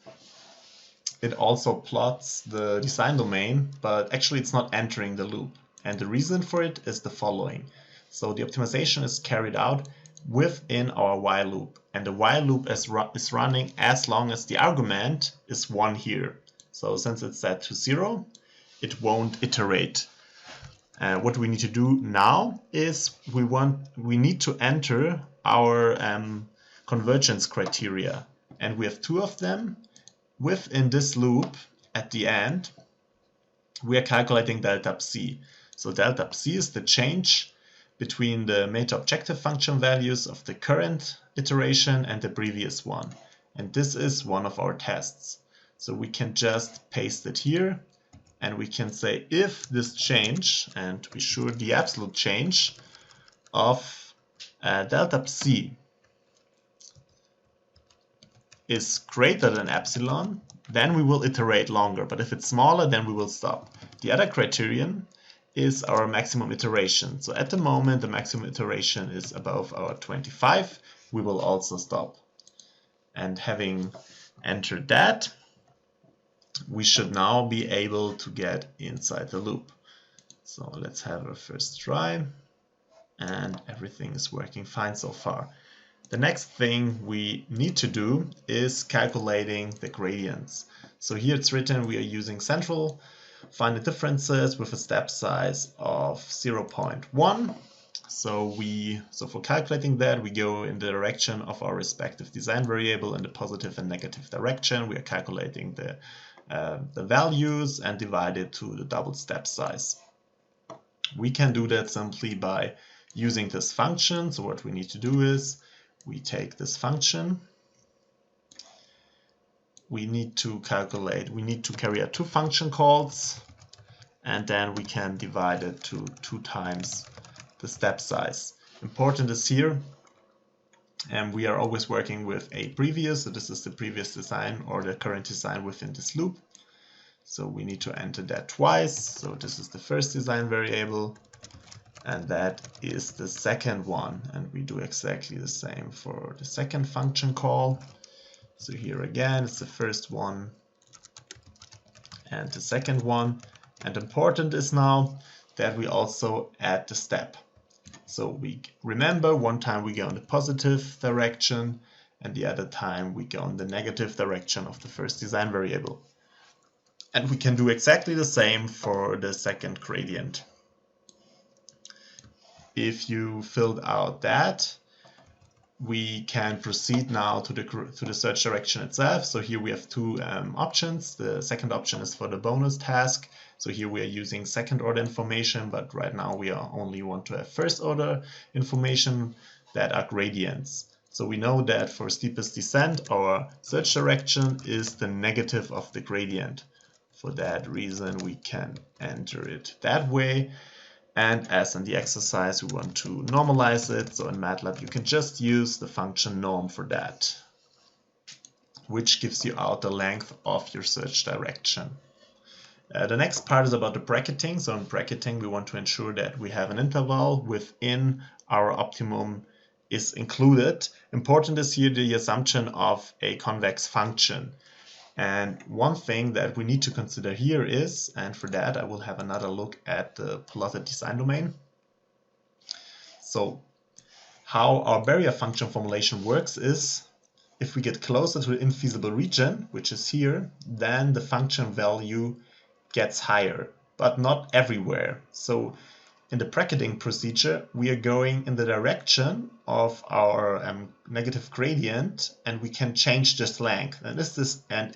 It also plots the design domain, but actually it's not entering the loop. And the reason for it is the following. So the optimization is carried out within our while loop. And the while loop is running as long as the argument is 1 here. So since it's set to 0, it won't iterate. What we need to do now is we need to enter our convergence criteria. And we have 2 of them. Within this loop, at the end, we are calculating delta psi. So delta psi is the change between the meta objective function values of the current iteration and the previous one. And this is one of our tests. So we can just paste it here and we can say if this change, and be sure the absolute change of delta psi is greater than epsilon, then we will iterate longer. But if it's smaller, then we will stop. The other criterion is our maximum iteration. So at the moment, the maximum iteration is above our 25. We will also stop. And having entered that, we should now be able to get inside the loop. So let's have a first try. And everything is working fine so far. The next thing we need to do is calculating the gradients. So here it's written we are using central finite differences with a step size of 0.1. So for calculating that, we go in the direction of our respective design variable in the positive and negative direction. We are calculating the values and divide it to the double step size. We can do that simply by using this function. So what we need to do is we take this function, we need to carry out 2 function calls, and then we can divide it to 2 times the step size. Important is here, and we are always working with a previous, so this is the previous design or the current design within this loop. So we need to enter that twice. So this is the first design variable, and that is the second one, and we do exactly the same for the second function call. So here again it's the first one and the second one, and important is now that we also add the step. So we remember, one time we go in the positive direction and the other time we go in the negative direction of the first design variable. And we can do exactly the same for the second gradient. If you filled out that, we can proceed now to the search direction itself. So here we have 2 options. The second option is for the bonus task. So here we are using second order information, but right now we only want to have first order information that are gradients. So we know that for steepest descent, our search direction is the negative of the gradient. For that reason, we can enter it that way. And as in the exercise, we want to normalize it. So in MATLAB, you can just use the function norm for that, which gives you out the length of your search direction. The next part is about the bracketing. So in bracketing, we want to ensure that we have an interval within our optimum is included. Important is here the assumption of a convex function. And one thing that we need to consider here is, and for that I will have another look at the plotted design domain. So how our barrier function formulation works is, if we get closer to the infeasible region, which is here, then the function value gets higher, but not everywhere. So in the bracketing procedure, we are going in the direction of our negative gradient, and we can change this length. And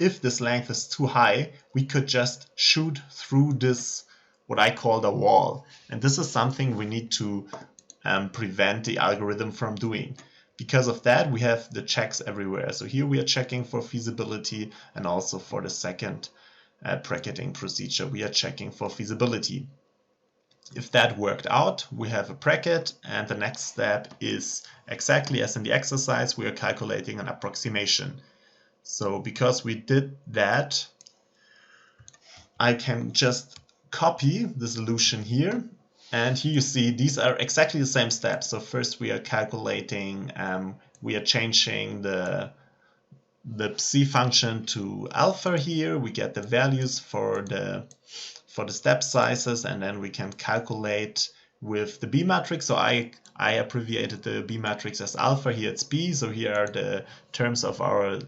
if this length is too high, we could just shoot through this, what I call the wall. And this is something we need to prevent the algorithm from doing. Because of that, we have the checks everywhere. So here we are checking for feasibility, and also for the second bracketing procedure, we are checking for feasibility. If that worked out, we have a bracket, and the next step is exactly as in the exercise, we are calculating an approximation. So because we did that, I can just copy the solution here, and here you see these are exactly the same steps. So first we are calculating, we are changing the psi function to alpha here. We get the values for the step sizes, and then we can calculate with the B matrix. So I abbreviated the B matrix as alpha. Here it's B. So here are the terms of our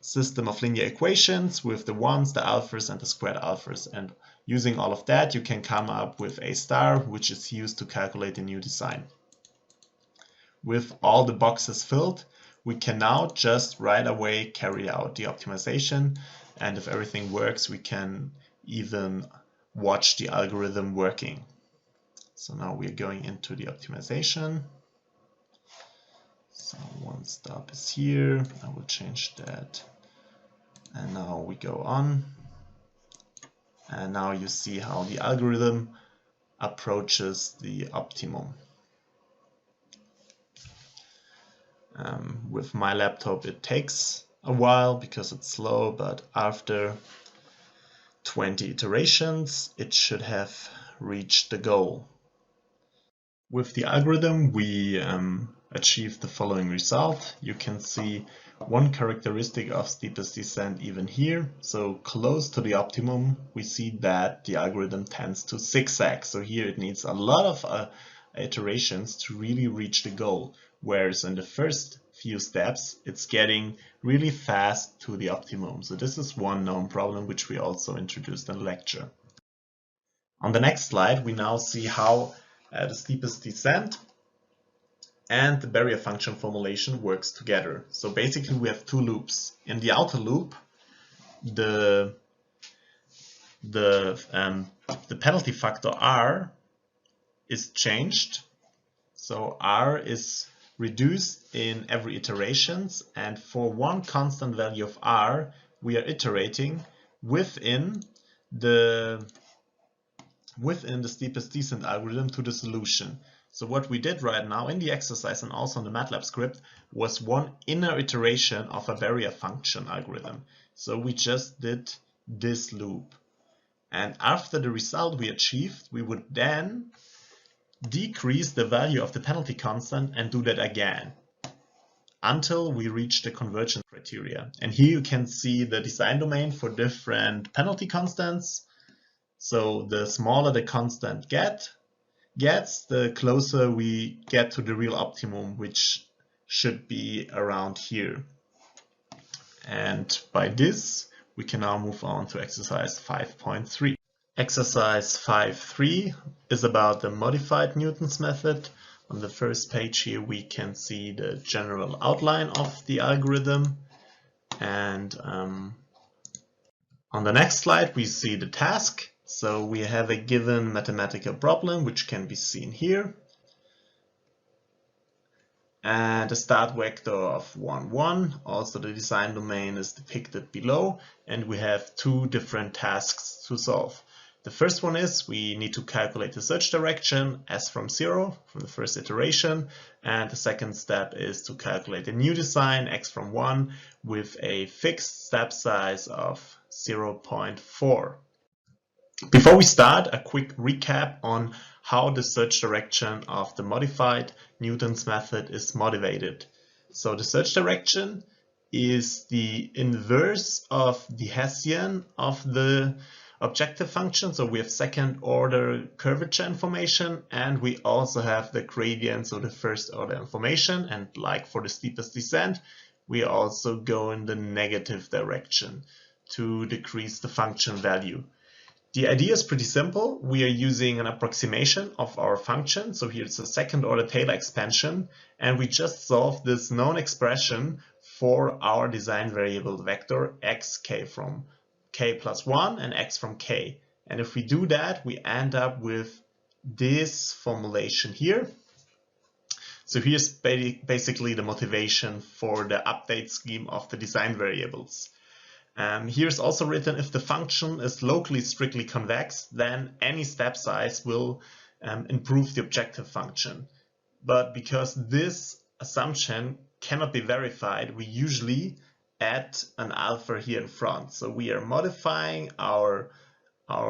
system of linear equations with the ones, the alphas, and the squared alphas. And using all of that, you can come up with a star, which is used to calculate the new design. With all the boxes filled, we can now just right away carry out the optimization. And if everything works, we can even watch the algorithm working. So now we're going into the optimization. So one stop is here. I will change that. And now we go on. And now you see how the algorithm approaches the optimum. With my laptop it takes a while because it's slow, but after 20 iterations it should have reached the goal. With the algorithm we achieved the following result. You can see one characteristic of steepest descent even here. So close to the optimum we see that the algorithm tends to zigzag. So here it needs a lot of iterations to really reach the goal. Whereas in the first few steps, it's getting really fast to the optimum. So this is one known problem which we also introduced in the lecture. On the next slide, we now see how the steepest descent and the barrier function formulation works together. So basically we have two loops. In the outer loop, the penalty factor R is changed. So R is reduced in every iterations, and for one constant value of R we are iterating within the steepest descent algorithm to the solution. So what we did right now in the exercise and also in the MATLAB script was one inner iteration of a barrier function algorithm. So we just did this loop, and after the result we achieved, we would then decrease the value of the penalty constant and do that again until we reach the convergence criteria. And here you can see the design domain for different penalty constants. So the smaller the constant gets, the closer we get to the real optimum, which should be around here. And by this, we can now move on to exercise 5.3. Exercise 5.3 is about the modified Newton's method. On the first page here we can see the general outline of the algorithm, and on the next slide we see the task. So we have a given mathematical problem which can be seen here, and a start vector of 1, 1. Also the design domain is depicted below, and we have two different tasks to solve. The first one is we need to calculate the search direction s from 0 from the first iteration, and the second step is to calculate a new design x from 1 with a fixed step size of 0.4. Before we start, a quick recap on how the search direction of the modified Newton's method is motivated. So the search direction is the inverse of the Hessian of the objective function. So we have second order curvature information, and we also have the gradient, so the first order information. And like for the steepest descent, we also go in the negative direction to decrease the function value. The idea is pretty simple. We are using an approximation of our function. So here's a second order Taylor expansion, and we just solve this known expression for our design variable vector xk from k plus 1 and x from k. And if we do that, we end up with this formulation here. So here's basically the motivation for the update scheme of the design variables. Here's also written, if the function is locally strictly convex, then any step size will improve the objective function. But because this assumption cannot be verified, we usually add an alpha here in front. So we are modifying our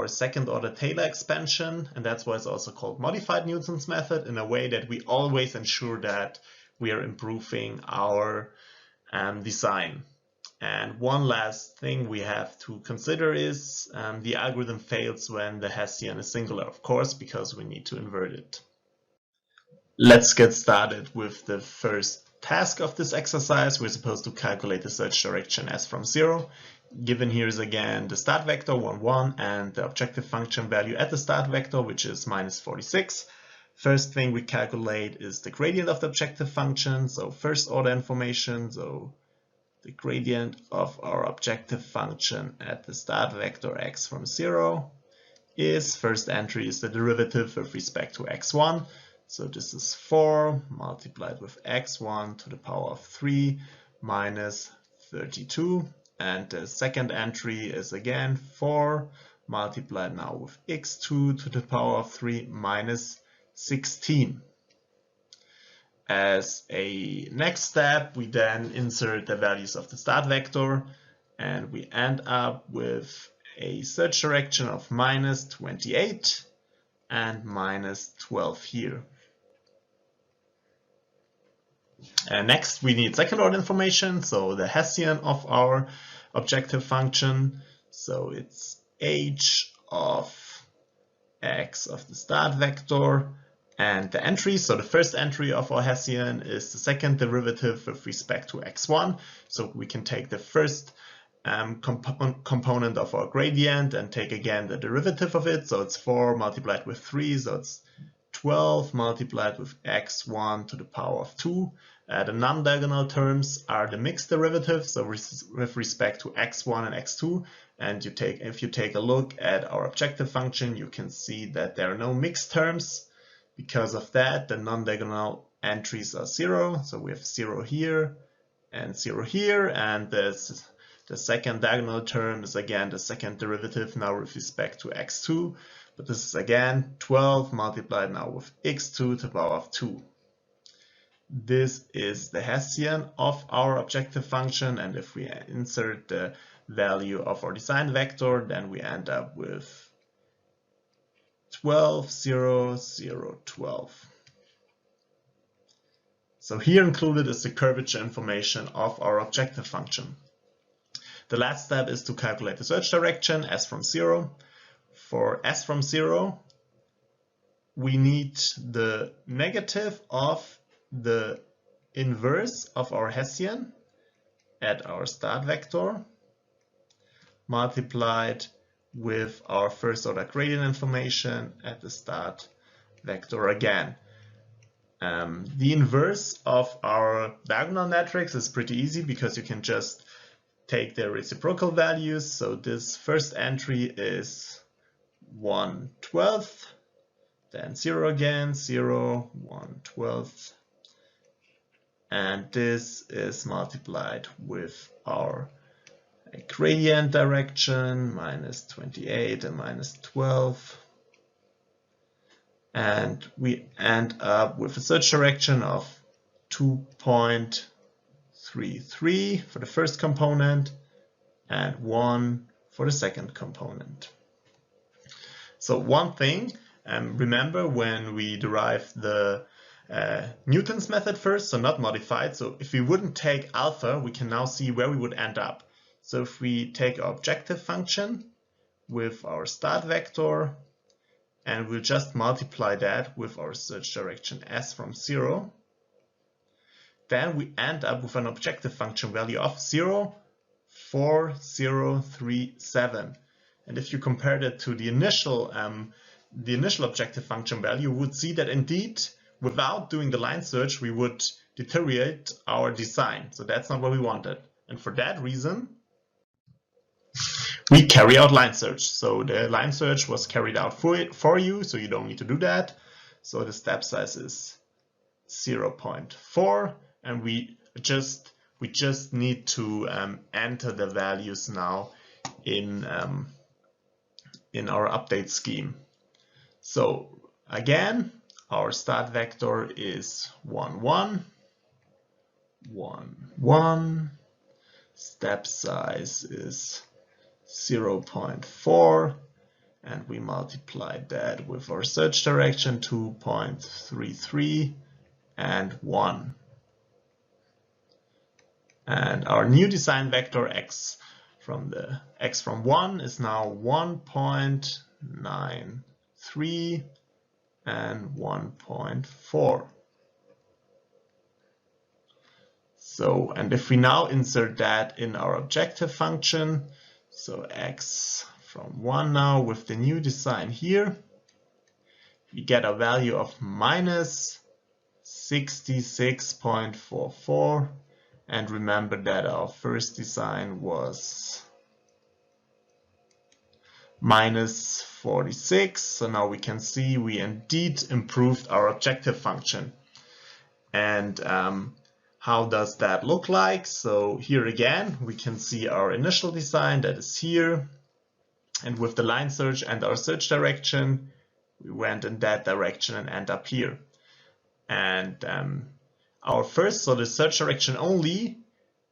second order Taylor expansion, and that's why it's also called modified Newton's method, in a way that we always ensure that we are improving our design. And one last thing we have to consider is the algorithm fails when the Hessian is singular, of course, because we need to invert it. Let's get started with the first task of this exercise. We're supposed to calculate the search direction s from 0. Given here is again the start vector 1, 1 and the objective function value at the start vector, which is minus 46. First thing we calculate is the gradient of the objective function, so first order information. So the gradient of our objective function at the start vector x from 0 is, first entry is the derivative with respect to x1. So this is 4 multiplied with x1 to the power of 3 minus 32. And the second entry is again 4 multiplied now with x2 to the power of 3 minus 16. As a next step, we then insert the values of the start vector, and we end up with a search direction of minus 28 and minus 12 here. And next, we need second order information, so the Hessian of our objective function. So it's h of x of the start vector and the entry. So the first entry of our Hessian is the second derivative with respect to x1. So we can take the first component of our gradient and take again the derivative of it. So it's 4 multiplied with 3, so it's 12 multiplied with x1 to the power of 2. The non-diagonal terms are the mixed derivatives, so with respect to x1 and x2. And if you take a look at our objective function, you can see that there are no mixed terms. Because of that, the non-diagonal entries are 0. So we have 0 here and 0 here. And the second diagonal term is again the second derivative now with respect to x2. But this is again 12 multiplied now with x2 to the power of 2. This is the Hessian of our objective function. And if we insert the value of our design vector, then we end up with 12, 0, 0, 12. So here included is the curvature information of our objective function. The last step is to calculate the search direction, s from 0. For s from 0, we need the negative of the inverse of our Hessian at our start vector multiplied with our first order gradient information at the start vector again. The inverse of our diagonal matrix is pretty easy because you can just take the reciprocal values. So this first entry is 1/12, then 0 again, 0, 1/12, and this is multiplied with our gradient direction, minus 28 and minus 12. And we end up with a search direction of 2.33 for the first component and 1 for the second component. So one thing, remember when we derived the Newton's method first, so not modified. So if we wouldn't take alpha, we can now see where we would end up. So if we take our objective function with our start vector, and we'll just multiply that with our search direction s from 0, then we end up with an objective function value of 0.4037. And if you compare that to the initial objective function value, you would see that indeed, without doing the line search, we would deteriorate our design. So that's not what we wanted. And for that reason, we carry out line search. So the line search was carried out for you, so you don't need to do that. So the step size is 0.4, and we just need to enter the values now in our update scheme. So again, our start vector is 1, 1, 1, 1. Step size is 0.4, and we multiply that with our search direction 2.33 and 1. And our new design vector x from 1 is now 1.93 and 1.4. So, and if we now insert that in our objective function, so x from 1 now with the new design here, we get a value of minus 66.44. And remember that our first design was minus 46. So now we can see we indeed improved our objective function. And how does that look like? So here again, we can see our initial design that is here. And with the line search and our search direction, we went in that direction and end up here. And so the search direction only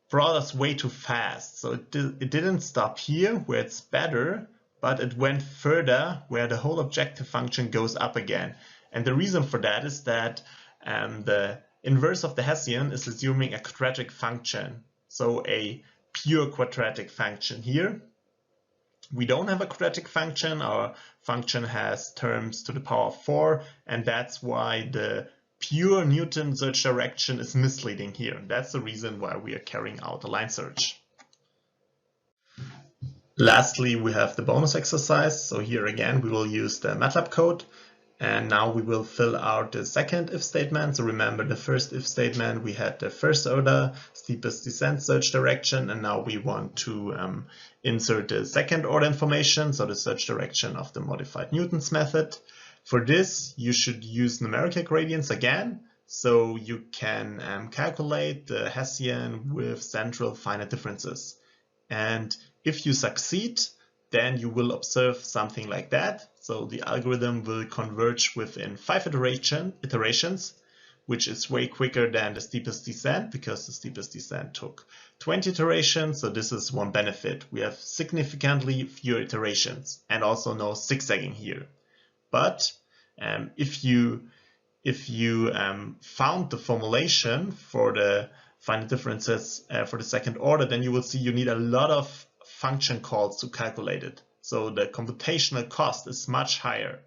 brought us way too fast. So it didn't stop here where it's better, but it went further where the whole objective function goes up again. And the reason for that is that the inverse of the Hessian is assuming a quadratic function. So a pure quadratic function here. We don't have a quadratic function. Our function has terms to the power of 4, and that's why the pure Newton search direction is misleading here. That's the reason why we are carrying out a line search. Lastly, we have the bonus exercise. So here again, we will use the MATLAB code. And now we will fill out the second if statement. So remember the first if statement, we had the first order steepest descent search direction. And now we want to insert the second order information. So the search direction of the modified Newton's method. For this, you should use numerical gradients again, so you can calculate the Hessian with central finite differences. And if you succeed, then you will observe something like that. So the algorithm will converge within 5 iterations, which is way quicker than the steepest descent, because the steepest descent took 20 iterations. So this is one benefit. We have significantly fewer iterations and also no zigzagging here. But if you found the formulation for the finite differences for the second order, then you will see you need a lot of function calls to calculate it. So the computational cost is much higher.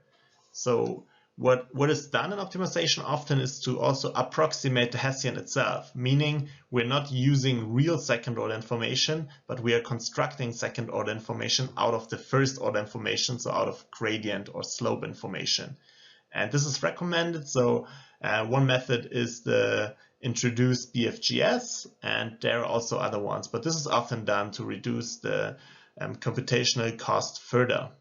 So what is done in optimization often is to also approximate the Hessian itself, meaning we're not using real second order information, but we are constructing second order information out of the first order information, so out of gradient or slope information. And this is recommended. So one method is the introduced BFGS, and there are also other ones, but this is often done to reduce the computational cost further.